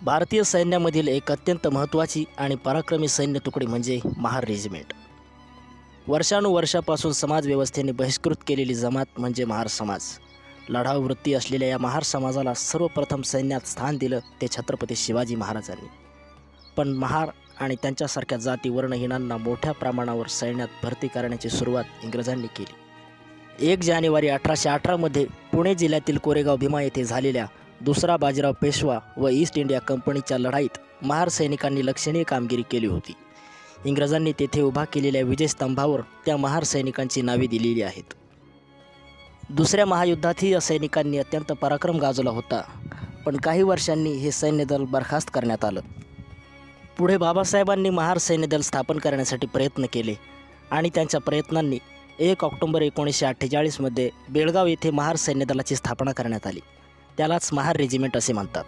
भारतीय सैन्यामधील एक अत्यंत महत्त्वाची आणि पराक्रमी सैन्य तुकडी म्हणजे महार रेजिमेंट। वर्षानुवर्षापासून समाजव्यवस्थेने बहिष्कृत केलेली जमात म्हणजे महार समाज। लढाऊ वृत्ती असलेल्या या महार समाजाला सर्वप्रथम सैन्यात स्थान दिलं ते छत्रपती शिवाजी महाराजांनी। पण महार आणि त्यांच्यासारख्या जाती वर्णहीनांना मोठ्या प्रमाणावर सैन्यात भरती करण्याची सुरुवात इंग्रजांनी केली। 1 जानेवारी 1818 मध्ये पुणे जिल्ह्यातील कोरेगाव भीमा येथे झालेल्या दुसरा बाजीराव पेशवा व ईस्ट इंडिया कंपनीच्या लढाईत महार सैनिकांनी लक्षणीय कामगिरी केली होती। इंग्रजांनी तेथे उभा केलेल्या विजयस्तंभावर त्या महार सैनिकांची नावे दिलेली आहेत। दुसऱ्या महायुद्धातही या सैनिकांनी अत्यंत पराक्रम गाजवला होता, पण काही वर्षांनी हे सैन्यदल बरखास्त करण्यात आलं। पुढे बाबासाहेबांनी महार सैन्यदल स्थापन करण्यासाठी प्रयत्न केले आणि त्यांच्या प्रयत्नांनी 1 ऑक्टोबर 1948 मध्ये बेळगाव येथे महार सैन्यदलाची स्थापना करण्यात आली। त्यालाच महार रेजिमेंट असे म्हणतात।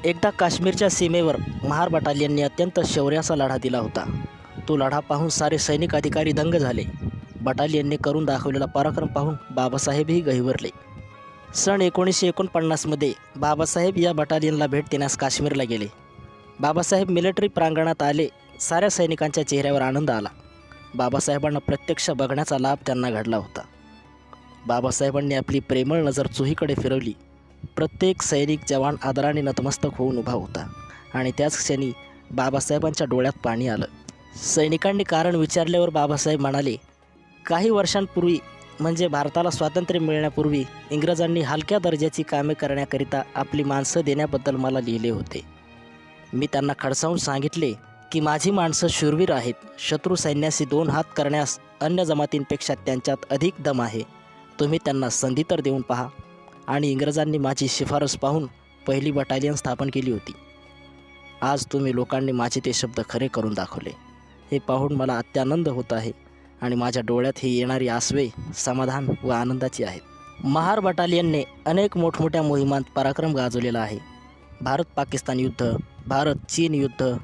एकदा काश्मीरच्या सीमेवर महार बटालियनने अत्यंत शौर्याचा लढा दिला होता। तो लढा पाहून सारे सैनिक अधिकारी दंग झाले। बटालियनने करून दाखवलेला पराक्रम पाहून बाबासाहेबही गहिवरले। सन 1949 मध्ये बाबासाहेब या बटालियनला भेट देण्यास काश्मीरला गेले। बाबासाहेब मिलिटरी प्रांगणात आले। साऱ्या सैनिकांच्या चेहऱ्यावर आनंद आला। बाबासाहेबांना प्रत्यक्ष बघण्याचा लाभ त्यांना घडला होता। बाबासाहेबांनी आपली प्रेमळ नजर चोहीकडे फिरवली। प्रत्येक सैनिक जवान आदराने नतमस्तक होऊन उभा होता आणि त्याच क्षणी बाबासाहेबांच्या डोळ्यात पाणी आलं। सैनिकांनी कारण विचारल्यावर बाबासाहेब म्हणाले, काही वर्षांपूर्वी म्हणजे भारताला स्वातंत्र्य मिळण्यापूर्वी इंग्रजांनी हलक्या दर्जाची कामे करण्याकरिता आपली माणसं देण्याबद्दल मला लिहिले होते। मी त्यांना खडसावून सांगितले की माझी माणसं शूरवीर आहेत। शत्रू सैन्याशी 2 हात करण्यास अन्य जमातींपेक्षा त्यांच्यात अधिक दम आहे। तुम्ही त्यांना संधी तर देऊन पहा। आणि इंग्रजांनी माझी शिफारस पाहून पहिली बटालियन स्थापन केली होती। आज तुम्ही लोकांनी माझे ते शब्द खरे करून दाखवले। हे पाहून मला अत्यानंद होत आहे आणि माझ्या डोळ्यात ही येणारी आसवे समाधान व आनंदाची आहेत। महार बटालियनने अनेक मोठमोठ्या मोहिमांत पराक्रम गाजवलेला आहे। भारत-पाकिस्तान युद्ध, भारत-चीन युद्ध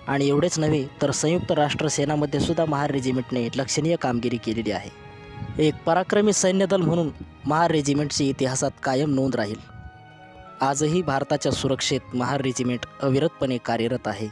आणि एवढेच नव्हे तर संयुक्त राष्ट्र सेनामध्ये सुद्धा महार रेजिमेंटने लक्षणीय कामगिरी केलेली आहे। एक पराक्रमी सैन्यदल म्हणून महार रेजिमेंटची इतिहासात कायम नोंद राहील। आजही भारताच्या सुरक्षेत महार रेजिमेंट अविरतपणे कार्यरत आहे।